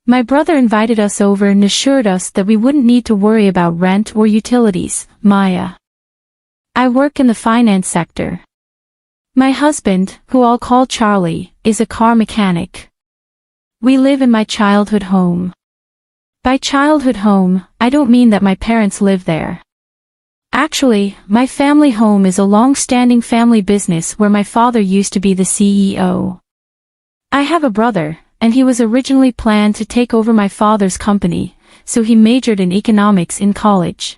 My brother invited us over and assured us that we wouldn't need to worry about rent or utilities, Maya. I work in the finance sector. My husband, who I'll call Charlie, is a car mechanic. We live in my childhood home. By childhood home, I don't mean that my parents live there. Actually, my family home is a long-standing family business where my father used to be the CEO. I have a brother, and he was originally planned to take over my father's company, so he majored in economics in college.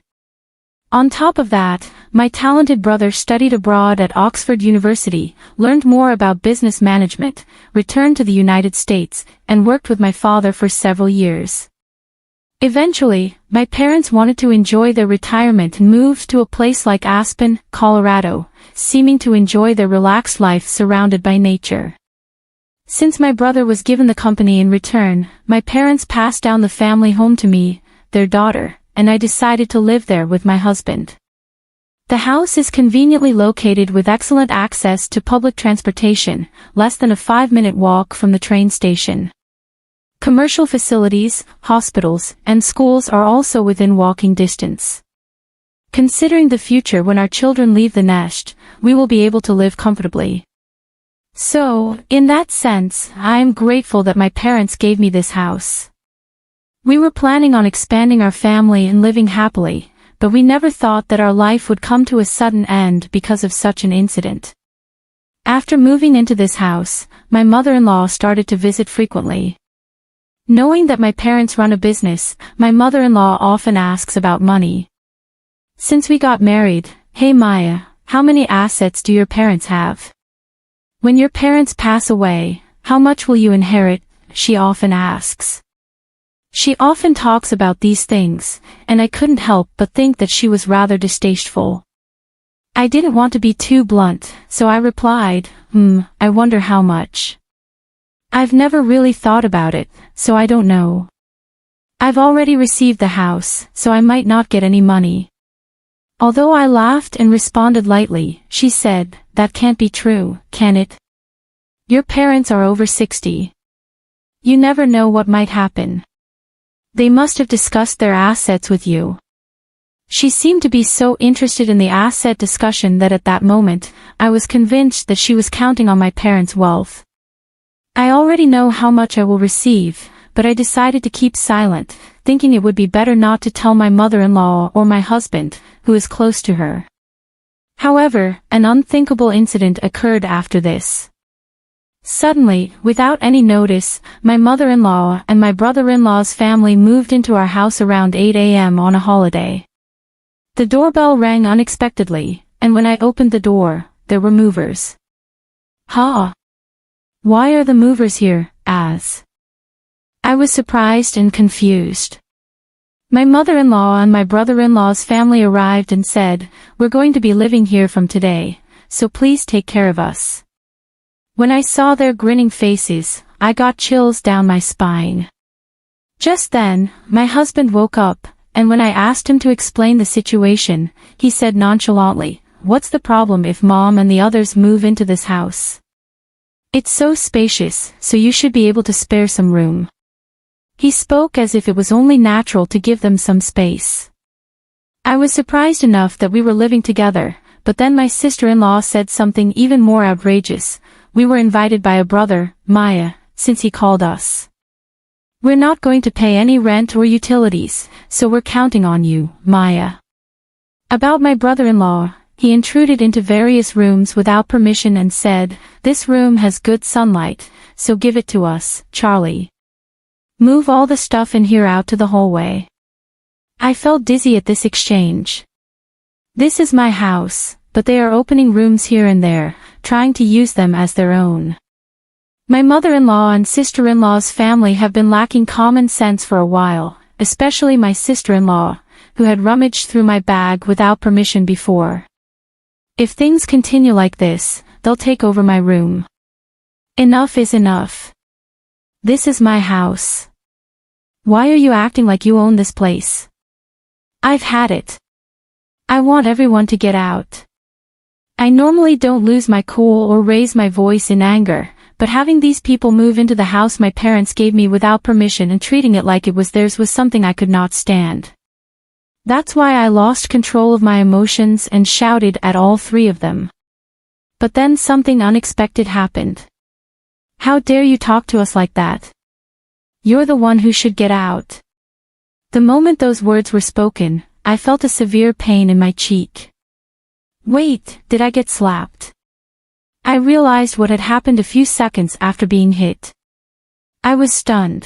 On top of that, my talented brother studied abroad at Oxford University, learned more about business management, returned to the United States, and worked with my father for several years. Eventually, my parents wanted to enjoy their retirement and moved to a place like Aspen, Colorado, seeming to enjoy their relaxed life surrounded by nature. Since my brother was given the company in return, my parents passed down the family home to me, their daughter, and I decided to live there with my husband. The house is conveniently located with excellent access to public transportation, less than a 5-minute walk from the train station. Commercial facilities, hospitals, and schools are also within walking distance. Considering the future when our children leave the nest, we will be able to live comfortably. So, in that sense, I am grateful that my parents gave me this house. We were planning on expanding our family and living happily, but we never thought that our life would come to a sudden end because of such an incident. After moving into this house, my mother-in-law started to visit frequently. Knowing that my parents run a business, my mother-in-law often asks about money. Since we got married, "Hey Maya, how many assets do your parents have? When your parents pass away, how much will you inherit?" she often asks. She often talks about these things, and I couldn't help but think that she was rather distasteful. I didn't want to be too blunt, so I replied, I wonder how much. I've never really thought about it, so I don't know. I've already received the house, so I might not get any money. Although I laughed and responded lightly, she said, "That can't be true, can it? Your parents are over 60. You never know what might happen. They must have discussed their assets with you." She seemed to be so interested in the asset discussion that at that moment, I was convinced that she was counting on my parents' wealth. I already know how much I will receive, but I decided to keep silent, thinking it would be better not to tell my mother-in-law or my husband, who is close to her. However, an unthinkable incident occurred after this. Suddenly, without any notice, my mother-in-law and my brother-in-law's family moved into our house around 8 a.m. on a holiday. The doorbell rang unexpectedly, and when I opened the door, there were movers. "Huh? Why are the movers here, as?" I was surprised and confused. My mother-in-law and my brother-in-law's family arrived and said, "We're going to be living here from today, so please take care of us." When I saw their grinning faces, I got chills down my spine. Just then, my husband woke up, and when I asked him to explain the situation, he said nonchalantly, "What's the problem if Mom and the others move into this house? It's so spacious, so you should be able to spare some room." He spoke as if it was only natural to give them some space. I was surprised enough that we were living together, but then my sister-in-law said something even more outrageous. We were invited by a brother, Maya, since he called us. "We're not going to pay any rent or utilities, so we're counting on you, Maya." About my brother-in-law, he intruded into various rooms without permission and said, "This room has good sunlight, so give it to us, Charlie. Move all the stuff in here out to the hallway." I felt dizzy at this exchange. This is my house, but they are opening rooms here and there, trying to use them as their own. My mother-in-law and sister-in-law's family have been lacking common sense for a while, especially my sister-in-law, who had rummaged through my bag without permission before. If things continue like this, they'll take over my room. Enough is enough. This is my house. Why are you acting like you own this place? I've had it. I want everyone to get out. I normally don't lose my cool or raise my voice in anger, but having these people move into the house my parents gave me without permission and treating it like it was theirs was something I could not stand. That's why I lost control of my emotions and shouted at all three of them. But then something unexpected happened. "How dare you talk to us like that? You're the one who should get out." The moment those words were spoken, I felt a severe pain in my cheek. Wait, did I get slapped? I realized what had happened a few seconds after being hit. I was stunned.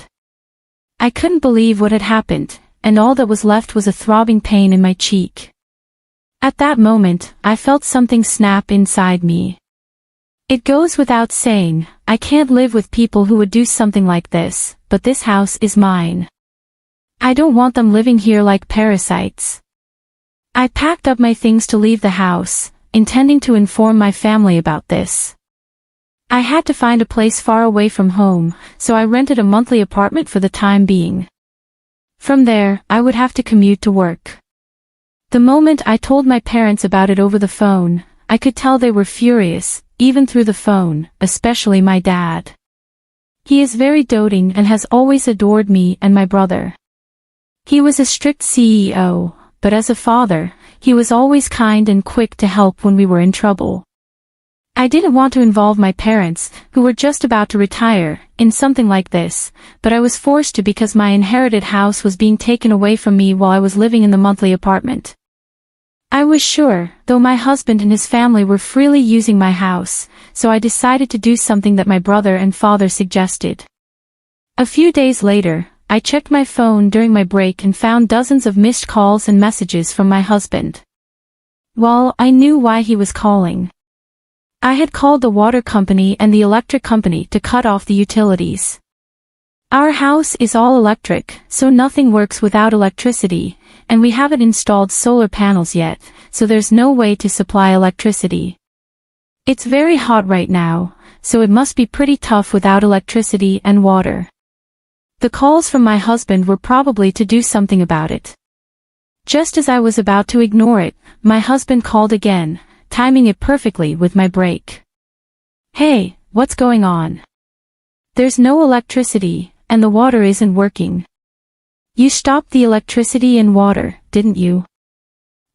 I couldn't believe what had happened, and all that was left was a throbbing pain in my cheek. At that moment, I felt something snap inside me. It goes without saying, I can't live with people who would do something like this, but this house is mine. I don't want them living here like parasites. I packed up my things to leave the house, intending to inform my family about this. I had to find a place far away from home, so I rented a monthly apartment for the time being. From there, I would have to commute to work. The moment I told my parents about it over the phone, I could tell they were furious, even through the phone, especially my dad. He is very doting and has always adored me and my brother. He was a strict CEO, but as a father, he was always kind and quick to help when we were in trouble. I didn't want to involve my parents, who were just about to retire, in something like this, but I was forced to because my inherited house was being taken away from me while I was living in the monthly apartment. I was sure, though my husband and his family were freely using my house, so I decided to do something that my brother and father suggested. A few days later, I checked my phone during my break and found dozens of missed calls and messages from my husband. Well, I knew why he was calling. I had called the water company and the electric company to cut off the utilities. Our house is all electric, so nothing works without electricity, and we haven't installed solar panels yet, so there's no way to supply electricity. It's very hot right now, so it must be pretty tough without electricity and water. The calls from my husband were probably to do something about it. Just as I was about to ignore it, my husband called again, timing it perfectly with my break. "Hey, what's going on? There's no electricity, and the water isn't working. You stopped the electricity and water, didn't you?"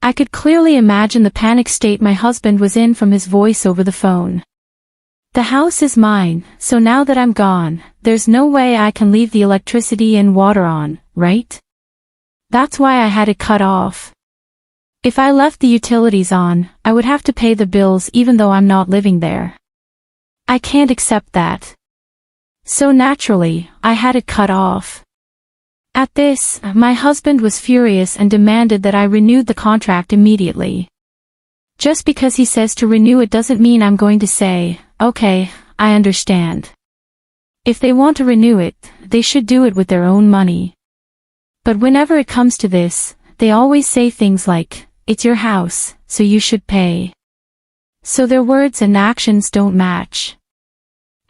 I could clearly imagine the panic state my husband was in from his voice over the phone. The house is mine, so now that I'm gone, there's no way I can leave the electricity and water on, right? That's why I had it cut off. If I left the utilities on, I would have to pay the bills even though I'm not living there. I can't accept that. So naturally, I had it cut off. At this, my husband was furious and demanded that I renewed the contract immediately. Just because he says to renew it doesn't mean I'm going to say, "Okay, I understand." If they want to renew it, they should do it with their own money. But whenever it comes to this, they always say things like, "It's your house, so you should pay." So their words and actions don't match.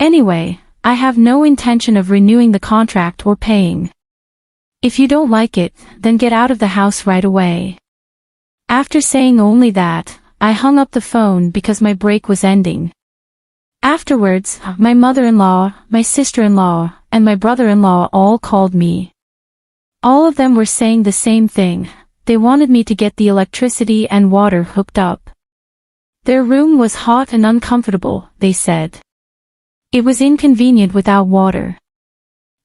Anyway, I have no intention of renewing the contract or paying. If you don't like it, then get out of the house right away. After saying only that, I hung up the phone because my break was ending. Afterwards, my mother-in-law, my sister-in-law, and my brother-in-law all called me. All of them were saying the same thing. They wanted me to get the electricity and water hooked up. Their room was hot and uncomfortable, they said. It was inconvenient without water.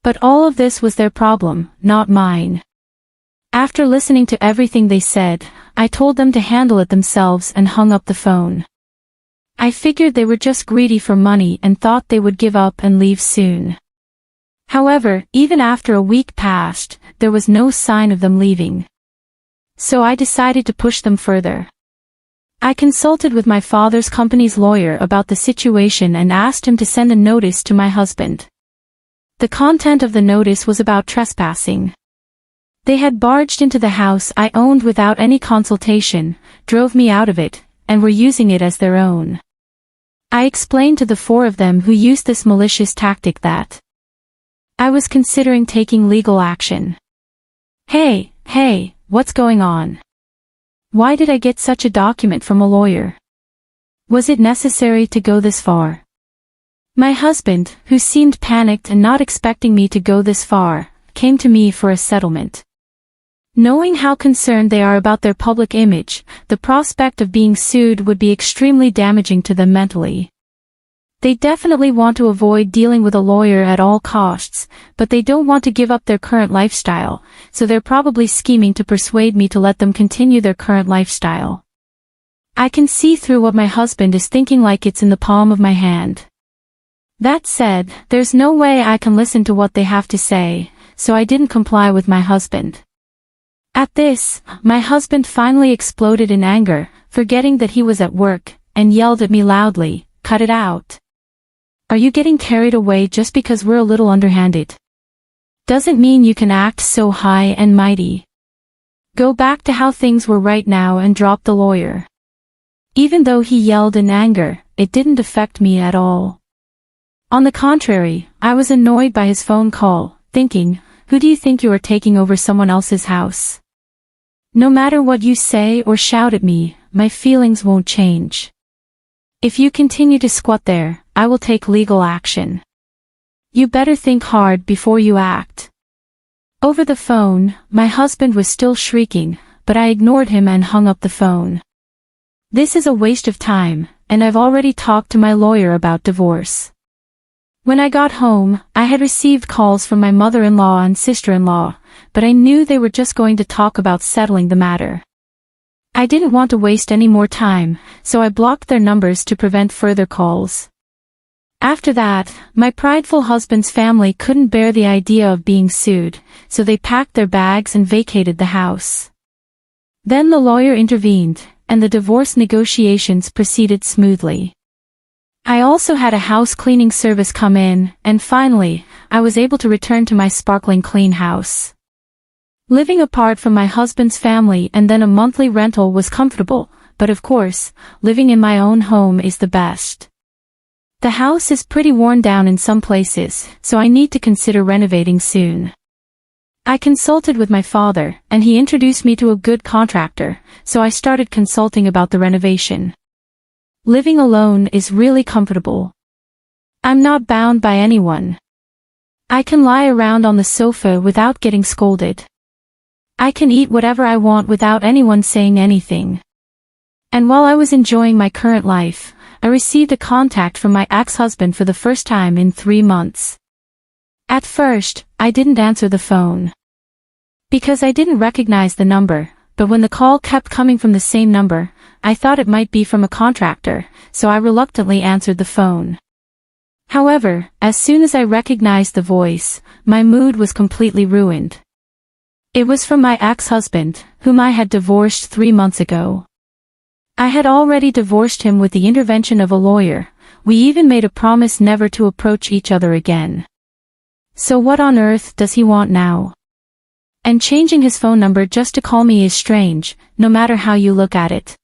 But all of this was their problem, not mine. After listening to everything they said, I told them to handle it themselves and hung up the phone. I figured they were just greedy for money and thought they would give up and leave soon. However, even after a week passed, there was no sign of them leaving. So I decided to push them further. I consulted with my father's company's lawyer about the situation and asked him to send a notice to my husband. The content of the notice was about trespassing. They had barged into the house I owned without any consultation, drove me out of it, and were using it as their own. I explained to the four of them who used this malicious tactic that I was considering taking legal action. Hey, what's going on? Why did I get such a document from a lawyer? Was it necessary to go this far? My husband, who seemed panicked and not expecting me to go this far, came to me for a settlement. Knowing how concerned they are about their public image, the prospect of being sued would be extremely damaging to them mentally. They definitely want to avoid dealing with a lawyer at all costs, but they don't want to give up their current lifestyle, so they're probably scheming to persuade me to let them continue their current lifestyle. I can see through what my husband is thinking, like it's in the palm of my hand. That said, there's no way I can listen to what they have to say, so I didn't comply with my husband. At this, my husband finally exploded in anger, forgetting that he was at work, and yelled at me loudly, "Cut it out. Are you getting carried away just because we're a little underhanded? Doesn't mean you can act so high and mighty. Go back to how things were right now and drop the lawyer." Even though he yelled in anger, it didn't affect me at all. On the contrary, I was annoyed by his phone call, thinking, who do you think you are taking over someone else's house? No matter what you say or shout at me, my feelings won't change. If you continue to squat there, I will take legal action. You better think hard before you act. Over the phone, my husband was still shrieking, but I ignored him and hung up the phone. This is a waste of time, and I've already talked to my lawyer about divorce. When I got home, I had received calls from my mother-in-law and sister-in-law, but I knew they were just going to talk about settling the matter. I didn't want to waste any more time, so I blocked their numbers to prevent further calls. After that, my prideful husband's family couldn't bear the idea of being sued, so they packed their bags and vacated the house. Then the lawyer intervened, and the divorce negotiations proceeded smoothly. I also had a house cleaning service come in, and finally, I was able to return to my sparkling clean house. Living apart from my husband's family and then a monthly rental was comfortable, but of course, living in my own home is the best. The house is pretty worn down in some places, so I need to consider renovating soon. I consulted with my father, and he introduced me to a good contractor, so I started consulting about the renovation. Living alone is really comfortable. I'm not bound by anyone. I can lie around on the sofa without getting scolded. I can eat whatever I want without anyone saying anything. And while I was enjoying my current life, I received a contact from my ex-husband for the first time in 3 months. At first, I didn't answer the phone. Because I didn't recognize the number, but when the call kept coming from the same number, I thought it might be from a contractor, so I reluctantly answered the phone. However, as soon as I recognized the voice, my mood was completely ruined. It was from my ex-husband, whom I had divorced 3 months ago. I had already divorced him with the intervention of a lawyer. We even made a promise never to approach each other again. So what on earth does he want now? And changing his phone number just to call me is strange, no matter how you look at it.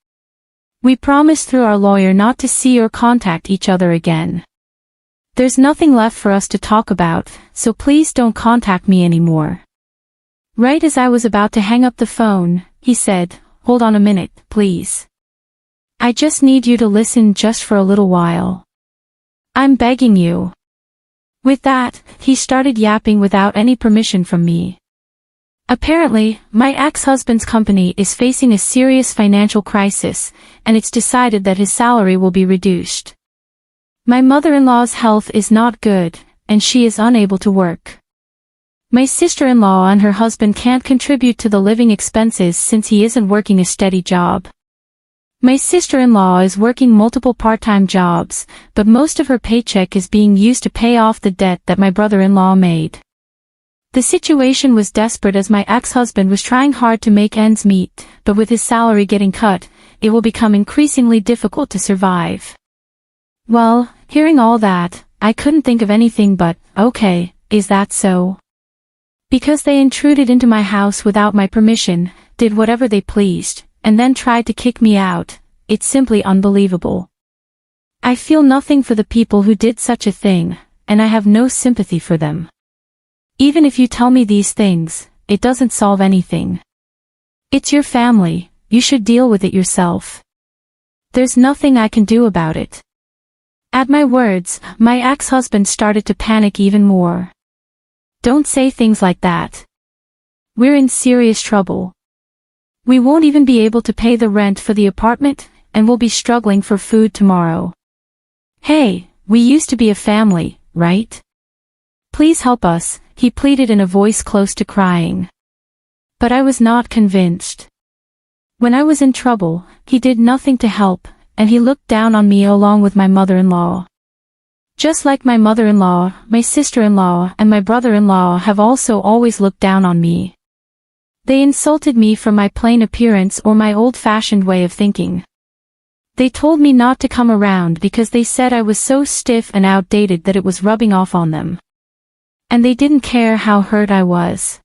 We promised through our lawyer not to see or contact each other again. There's nothing left for us to talk about, so please don't contact me anymore. Right as I was about to hang up the phone, he said, "Hold on a minute, please. I just need you to listen just for a little while. I'm begging you." With that, he started yapping without any permission from me. Apparently, my ex-husband's company is facing a serious financial crisis, and it's decided that his salary will be reduced. My mother-in-law's health is not good, and she is unable to work. My sister-in-law and her husband can't contribute to the living expenses since he isn't working a steady job. My sister-in-law is working multiple part-time jobs, but most of her paycheck is being used to pay off the debt that my brother-in-law made. The situation was desperate as my ex-husband was trying hard to make ends meet, but with his salary getting cut, it will become increasingly difficult to survive. Well, hearing all that, I couldn't think of anything but, okay, is that so? Because they intruded into my house without my permission, did whatever they pleased, and then tried to kick me out, it's simply unbelievable. I feel nothing for the people who did such a thing, and I have no sympathy for them. Even if you tell me these things, it doesn't solve anything. It's your family, you should deal with it yourself. There's nothing I can do about it. At my words, my ex-husband started to panic even more. Don't say things like that. We're in serious trouble. We won't even be able to pay the rent for the apartment, and we'll be struggling for food tomorrow. Hey, we used to be a family, right? Please help us, he pleaded in a voice close to crying. But I was not convinced. When I was in trouble, he did nothing to help, and he looked down on me along with my mother-in-law. Just like my mother-in-law, my sister-in-law and my brother-in-law have also always looked down on me. They insulted me for my plain appearance or my old-fashioned way of thinking. They told me not to come around because they said I was so stiff and outdated that it was rubbing off on them. And they didn't care how hurt I was.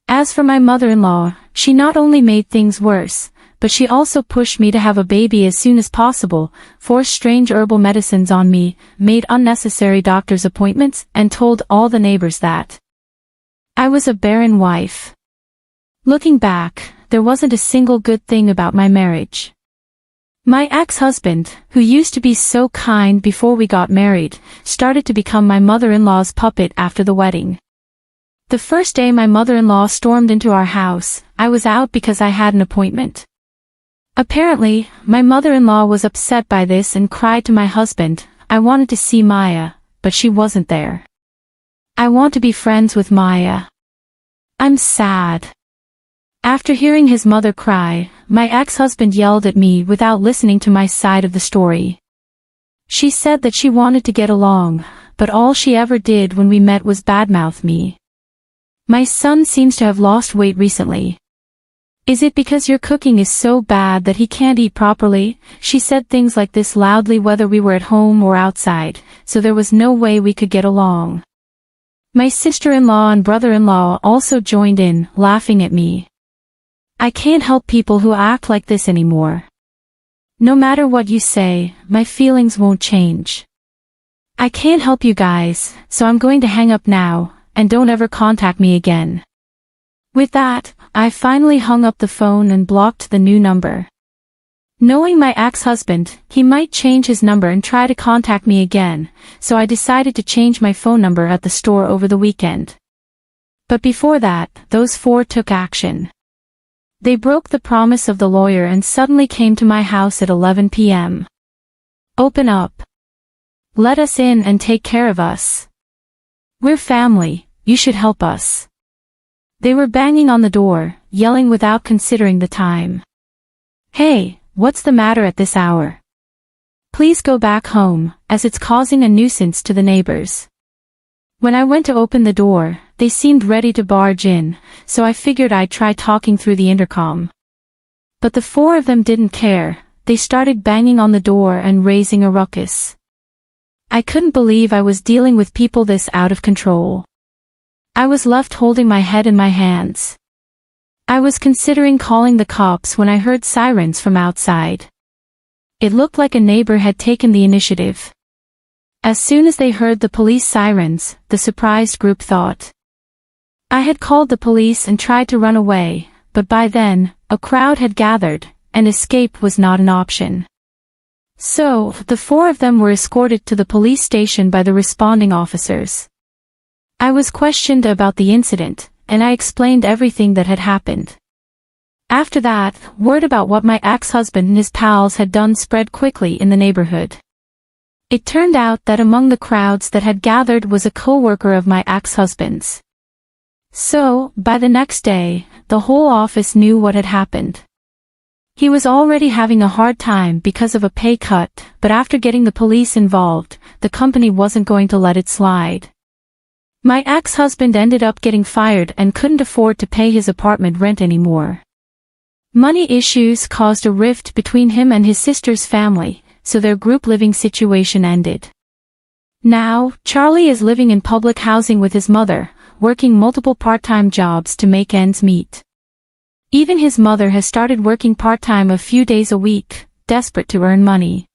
As for my mother-in-law, she not only made things worse, but she also pushed me to have a baby as soon as possible, forced strange herbal medicines on me, made unnecessary doctor's appointments, and told all the neighbors that I was a barren wife. Looking back, there wasn't a single good thing about my marriage. My ex-husband, who used to be so kind before we got married, started to become my mother-in-law's puppet after the wedding. The first day my mother-in-law stormed into our house, I was out because I had an appointment. Apparently, my mother-in-law was upset by this and cried to my husband, I wanted to see Maya, but she wasn't there. I want to be friends with Maya. I'm sad. After hearing his mother cry, my ex-husband yelled at me without listening to my side of the story. She said that she wanted to get along, but all she ever did when we met was badmouth me. My son seems to have lost weight recently. Is it because your cooking is so bad that he can't eat properly? She said things like this loudly whether we were at home or outside, so there was no way we could get along. My sister-in-law and brother-in-law also joined in, laughing at me. I can't help people who act like this anymore. No matter what you say, my feelings won't change. I can't help you guys, so I'm going to hang up now, and don't ever contact me again. With that, I finally hung up the phone and blocked the new number. Knowing my ex-husband, he might change his number and try to contact me again, so I decided to change my phone number at the store over the weekend. But before that, those four took action. They broke the promise of the lawyer and suddenly came to my house at 11 p.m. Open up. Let us in and take care of us. We're family, you should help us. They were banging on the door, yelling without considering the time. Hey, what's the matter at this hour? Please go back home, as it's causing a nuisance to the neighbors. When I went to open the door, they seemed ready to barge in, so I figured I'd try talking through the intercom. But the four of them didn't care, they started banging on the door and raising a ruckus. I couldn't believe I was dealing with people this out of control. I was left holding my head in my hands. I was considering calling the cops when I heard sirens from outside. It looked like a neighbor had taken the initiative. As soon as they heard the police sirens, the surprised group thought I had called the police and tried to run away, but by then, a crowd had gathered, and escape was not an option. So, the four of them were escorted to the police station by the responding officers. I was questioned about the incident, and I explained everything that had happened. After that, word about what my ex-husband and his pals had done spread quickly in the neighborhood. It turned out that among the crowds that had gathered was a co-worker of my ex-husband's. So, by the next day, the whole office knew what had happened. He was already having a hard time because of a pay cut, but after getting the police involved, the company wasn't going to let it slide. My ex-husband ended up getting fired and couldn't afford to pay his apartment rent anymore. Money issues caused a rift between him and his sister's family, so their group living situation ended. Now, Charlie is living in public housing with his mother, working multiple part-time jobs to make ends meet. Even his mother has started working part-time a few days a week, desperate to earn money.